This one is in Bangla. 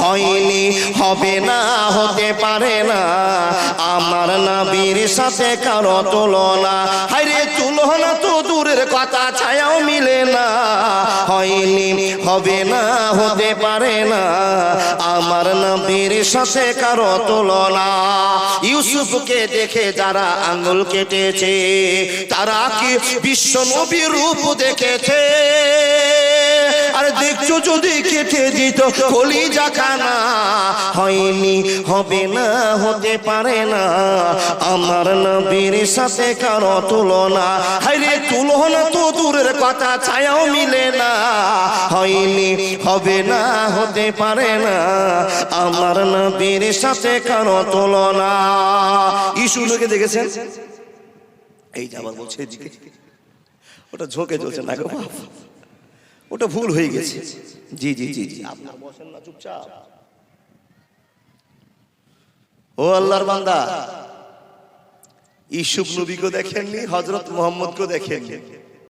হয়নি, হবে না, হতে পারে না আমার নবীর সাথে কারো তুলনা। হায়রে তুলনা তো দূরের কথা, ছায়াও মিলে না। হয়নি, হবে না, হতে পারে না আমার নবীর সাথে কারো তুলনা। ইউসুফকে দেখে যারা আঙ্গুল কেটেছে তারা কি বিশ্ব নবীর রূপ দেখেছে? আরে দেখছো যদি কেটে দিত কলিজা খানা। হয়নি, হবে না, হতে পারে না আমার নবীর সাথে কারো তুলনা। হায়রে তুলনা তো দূরের কথা, ছায়াও মিলে না। হয়নি, হবে না, হতে পারে না আমার নবীর সাথে কারো তুলনা। ইসুফকে দেখেছেন? এই যে আবার বলছে এদিকে, ওটা ঝোঁকে চলছে না গো বাপ, ওটা ভুল হয়ে গেছে। জি জি জি জি, আপনারা বসেন না চুপচাপ। ও আল্লাহর বান্দা, ইউসুফ নবীকে দেখেননি, হযরত মুহাম্মদকে দেখেননি।